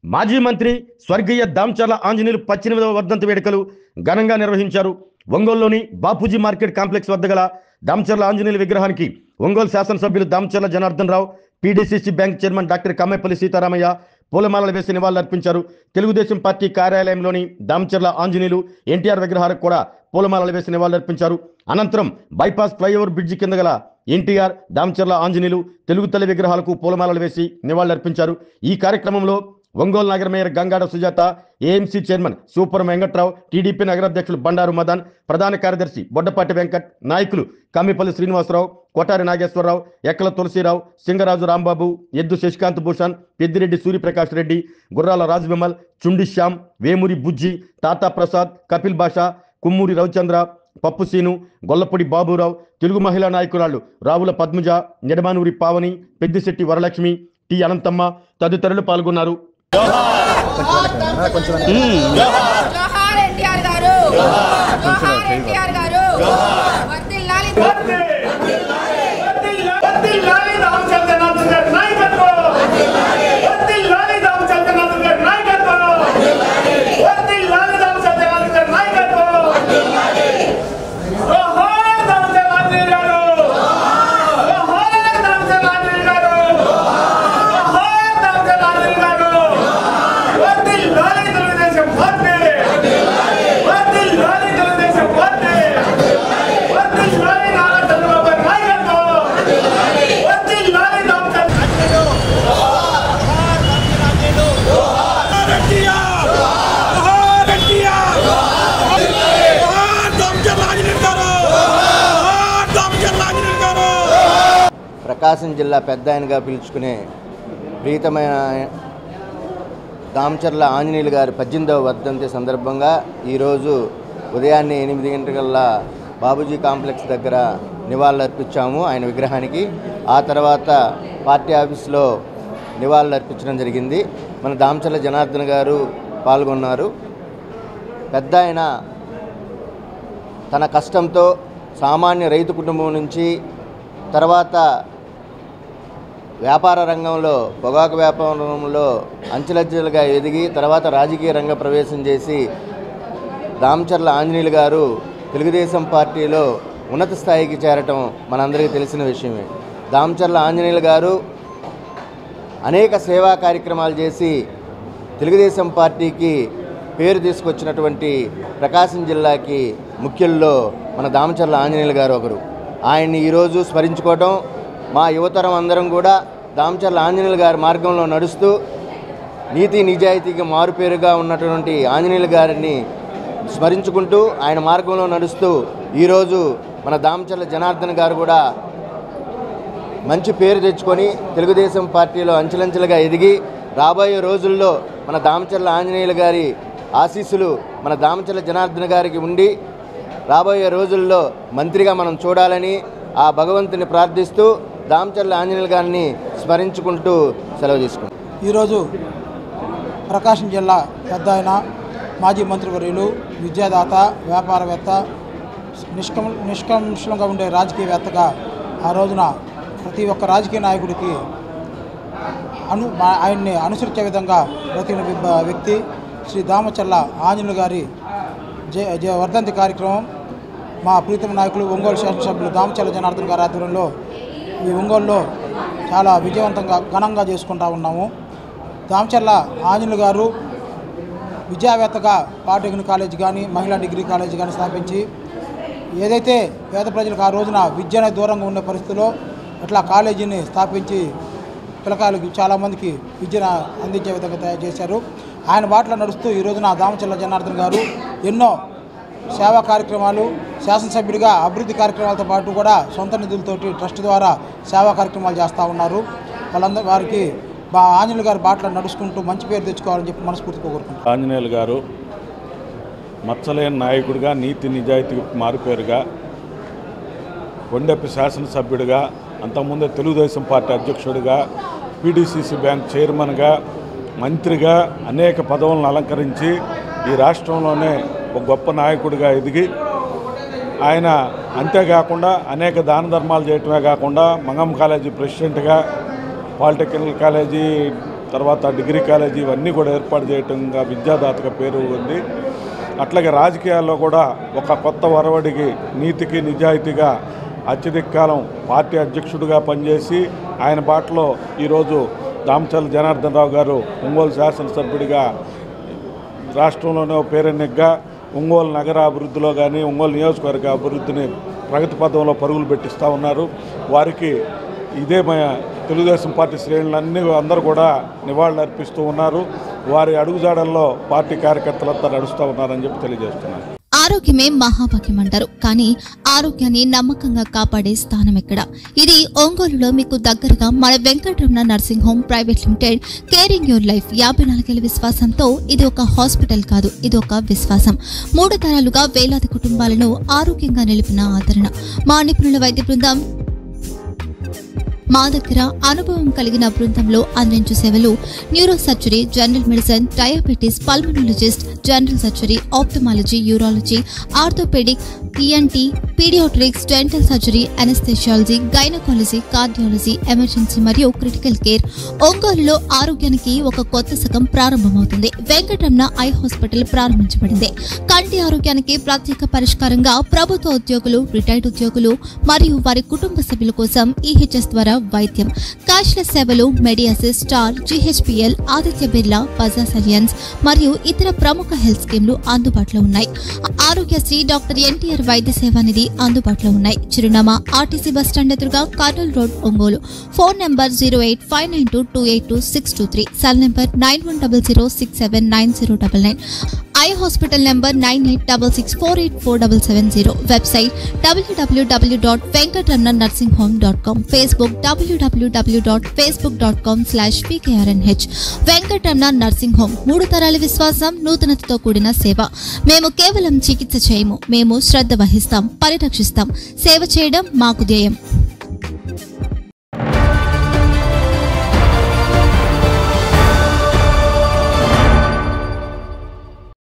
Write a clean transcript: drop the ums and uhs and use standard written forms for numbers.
మాజీ మంత్రి స్వర్గీయ దామచర్ల ఆంజనేయులు 18వ వర్ధంతి వేడుకలు ఘనంగా నిర్వహించారు. ఒంగోలులోని బాపూజీ మార్కెట్ కాంప్లెక్స్ వద్ద గల దామచర్ల ఆంజనేయులు విగ్రహానికి ఒంగోలు శాసనసభ్యులు Damacharla Janardhan Rao, PDCC bank chairman doctor Kammepalli Sitaramaiah పూలమాలలు వేసి నివాళులర్పించారు. తెలుగుదేశం పార్టీ కార్యాలయంలోని దామచర్ల ఆంజనేయులు, ఎన్టీఆర్ విగ్రహాలకు కూడా పూలమాలలు వేసి నివాళులర్పించారు. అనంతరం బైపాస్ ఫ్లైఓవర్ బ్రిడ్జి కింద గల ఎన్టీఆర్, దామచర్ల ఆంజనేయులు, తెలుగు తల్లి విగ్రహాలకు పూలమాలలు వేసి నివాళులర్పించారు. ఈ కార్యక్రమంలో ఒంగోలు నగర mayor Gangada Sujatha, AMC chairman Super Venkatrao, TDP నగరాధ్యక్షులు బండారు మదన్, ప్రధాన కార్యదర్శి బొడ్డపాటి వెంకట్, నాయకులు కమ్మిపల్లి శ్రీనివాసరావు, కొటారి నాగేశ్వరరావు, ఎక్కల తులసిరావు, సింగరాజు రాంబాబు, ఎద్దు శశికాంత్ భూషణ్, పెద్దిరెడ్డి సూర్యప్రకాష్ రెడ్డి, గుర్రాల రాజవిమల్, చుండి శ్యామ్, వేమూరి బుజ్జి, తాతా ప్రసాద్, కపిల్ బాషా, కుమ్మూరి రవిచంద్ర, పప్పు సీను, గొల్లపూడి బాబురావు, తెలుగు మహిళా నాయకురాళ్లు రావుల పద్మజ, నెడమానూరి పావని, పెద్దిశెట్టి వరలక్ష్మి, టి అనంతమ్మ తదితరులు పాల్గొన్నారు. ప్రకాశం జిల్లా పెద్ద ఆయనగా పిలుచుకునే ప్రీతమైన దామచర్ల ఆంజనేయులు గారి 18వ వర్ధంతి సందర్భంగా ఈరోజు ఉదయాన్నే 8 గంటలకల్లా బాబూజీ కాంప్లెక్స్ దగ్గర నివాళులర్పించాము ఆయన విగ్రహానికి. ఆ తర్వాత పార్టీ ఆఫీస్లో నివాళులర్పించడం జరిగింది. మన దామచర్ల జనార్దన్ గారు పాల్గొన్నారు. పెద్ద ఆయన తన కష్టంతో సామాన్య రైతు కుటుంబం నుంచి తర్వాత వ్యాపార రంగంలో, పొగాకు వ్యాపారంలో అంచెలంచెలుగా ఎదిగి తర్వాత రాజకీయ రంగ ప్రవేశం చేసి దామచర్ల ఆంజనేయులు గారు తెలుగుదేశం పార్టీలో ఉన్నత స్థాయికి చేరటం మనందరికీ తెలిసిన విషయమే. దామచర్ల ఆంజనేయులు గారు అనేక సేవా కార్యక్రమాలు చేసి తెలుగుదేశం పార్టీకి పేరు తీసుకొచ్చినటువంటి ప్రకాశం జిల్లాకి ముఖ్యుల్లో మన దామచర్ల ఆంజనేయులు గారు ఒకరు. ఆయన్ని ఈరోజు స్మరించుకోవటం, మా యువతరం అందరం కూడా దామచర్ల ఆంజనేయులు గారి మార్గంలో నడుస్తూ నీతి నిజాయితీకి మారుపేరుగా ఉన్నటువంటి ఆంజనేయులు గారిని స్మరించుకుంటూ ఆయన మార్గంలో నడుస్తూ ఈరోజు మన దామచర్ల జనార్దన్ గారు కూడా మంచి పేరు తెచ్చుకొని తెలుగుదేశం పార్టీలో అంచెలంచెలుగా ఎదిగి రాబోయే రోజుల్లో మన దామచర్ల ఆంజనేయులు గారి ఆశీస్సులు మన దామచర్ల జనార్దన్ గారికి ఉండి రాబోయే రోజుల్లో మంత్రిగా మనం చూడాలని ఆ భగవంతుని ప్రార్థిస్తూ దామచర్ల ఆంజనేయులు గారిని స్మరించుకుంటూ సెలవు తీసుకుంటాం. ఈరోజు ప్రకాశం జిల్లా పెద్ద ఆయన, మాజీ మంత్రివర్యులు, విద్యాదాత, వ్యాపారవేత్త, నిష్కంశంగా ఉండే రాజకీయవేత్తగా ఆ రోజున ప్రతి ఒక్క రాజకీయ నాయకుడికి ఆయన్ని అనుసరించే విధంగా బ్రతికిన వ్యక్తి శ్రీ దామచర్ల ఆంజనేయులు గారి వర్ధంతి కార్యక్రమం మా ప్రీతమ నాయకులు ఒంగోలు శాసనసభ్యులు దామచర్ల జనార్దన్ గారి ఆధ్వర్యంలో ఈ ఒంగోలులో చాలా విజయవంతంగా ఘనంగా చేసుకుంటూ ఉన్నాము. దామచర్ల ఆంజనేయులు గారు విద్యావేత్తగా పాలిటెక్నిక్ కాలేజ్ కానీ, మహిళా డిగ్రీ కాలేజ్ కానీ స్థాపించి ఏదైతే పేద ప్రజలకు ఆ రోజున విద్య దూరంగా ఉన్న పరిస్థితిలో అట్లా కాలేజీని స్థాపించి పిల్లకాయలకు చాలామందికి విద్యను అందించే విధంగా తయారు చేశారు. ఆయన బాటలో నడుస్తూ ఈ రోజున దామచర్ల జనార్దన్ గారు ఎన్నో సేవా కార్యక్రమాలు, శాసనసభ్యుడిగా అభివృద్ధి కార్యక్రమాలతో పాటు కూడా సొంత నిధులతోటి ట్రస్ట్ ద్వారా సేవా కార్యక్రమాలు చేస్తూ ఉన్నారు. వారికి ఆంజనేయులు గారి బాటలో నడుచుకుంటూ మంచి పేరు తెచ్చుకోవాలని చెప్పి మనస్ఫూర్తిగా కోరుకుంటున్నారు. ఆంజనేయులు గారు మచ్చలేని నాయకుడిగా, నీతి నిజాయితీకి మారుపేరుగా, కొండెప్పి శాసనసభ్యుడిగా, అంతకుముందే తెలుగుదేశం పార్టీ అధ్యక్షుడిగా, పీడీసీసీ బ్యాంక్ చైర్మన్గా, మంత్రిగా అనేక పదవులను అలంకరించి ఈ రాష్ట్రంలోనే ఒక గొప్ప నాయకుడిగా ఎదిగి ఆయన అంతేకాకుండా అనేక దాన ధర్మాలు చేయటమే కాకుండా మంగమ్మ కాలేజీ ప్రెసిడెంట్గా, పాలిటెక్నిక్ కాలేజీ తర్వాత డిగ్రీ కాలేజీ ఇవన్నీ కూడా ఏర్పాటు చేయటంగా విద్యాదాతగా పేరు ఉంది. అట్లాగే రాజకీయాల్లో కూడా ఒక కొత్త వరవడికి నీతికి నిజాయితీగా అత్యధిక కాలం పార్టీ అధ్యక్షుడిగా పనిచేసి ఆయన బాటలో ఈరోజు దామచర్ల జనార్దన్ రావు గారు ఒంగోలు శాసనసభ్యుడిగా రాష్ట్రంలోనే పేరెన్నికగా ఒంగోలు నగర అభివృద్ధిలో కానీ ఒంగోలు నియోజకవర్గ అభివృద్ధిని ప్రగతి పథంలో పరుగులు పెట్టిస్తూ ఉన్నారు. వారికి ఇదే తెలుగుదేశం పార్టీ శ్రేణులన్నీ అందరూ కూడా నివాళులు అర్పిస్తూ ఉన్నారు. వారి అడుగుజాడల్లో పార్టీ కార్యకర్తలంతా నడుస్తూ ఉన్నారని చెప్పి తెలియజేస్తున్నారు. ఆరోగ్యమే మహాభాగ్యం అంటారు, కానీ ఆరోగ్యాన్ని నమ్మకంగా కాపాడే స్థానం ఎక్కడ? ఇది ఒంగోలులో మీకు దగ్గరగా మన Venkataramana nursing home private limited. Caring your life 54 ఏళ్ల విశ్వాసంతో ఇది ఒక హాస్పిటల్ కాదు, ఇది ఒక విశ్వాసం. 3 తరాలుగా వేలాది కుటుంబాలను ఆరోగ్యంగా నిలిపిన ఆదరణ. మా నిపుణుల వైద్య బృందం మా దగ్గర అనుభవం కలిగిన బృందంలో అందించే సేవలు neuro surgery, general medicine, diabetes, pulmonologist, general surgery, ophthalmology, urology, orthopaedic, ENT, paediatrics, dental surgery, anaesthesiology, gynaecology, cardiology, emergency మరియు క్రిటికల్ కేర్. ఒంగోలులో ఆరోగ్యానికి ఒక కొత్త శకం ప్రారంభమవుతుంది. వెంకటరమణ ఐ హాస్పిటల్ ప్రారంభించబడింది. కంటి ఆరోగ్యానికి ప్రత్యేక పరిష్కారంగా ప్రభుత్వ ఉద్యోగులు, రిటైర్డ్ ఉద్యోగులు మరియు వారి కుటుంబ సభ్యుల కోసం ఈహెచ్ఎస్ ద్వారా వైద్యం, క్యాష్లెస్ సేవలు, మెడియాసిస్, స్టార్, జీహెచ్పీఎల్, ఆదిత్య బిర్లా, బజాజ్ అలియన్స్ మరియు ఇతర ప్రముఖ హెల్త్ స్కీమ్లు అందుబాటులో ఉన్నాయి. ఆరోగ్యశ్రీ, డాక్టర్ ఎన్టీఆర్ వైద్య సేవా నిధి అందుబాటులో ఉన్నాయి. చిరునామా ఆర్టీసీ బస్టాండ్ ఎదురుగా, Kurnool road, Ongole. Phone number 08592282623, cell number 9100679099, eye hospital number 9866484770, website www.venkatramanarsinghome.com, Facebook www.facebook.com/pkrnh. Venkataramana nursing home, 3 తరాల విశ్వాసం, నూతనతతో కూడిన సేవ. మేము కేవలం చికిత్స చేయము, మేము శ్రద్ధ వహిస్తాం, పరిరక్షిస్తాం. సేవ చేయడం మాకు ధ్యేయం.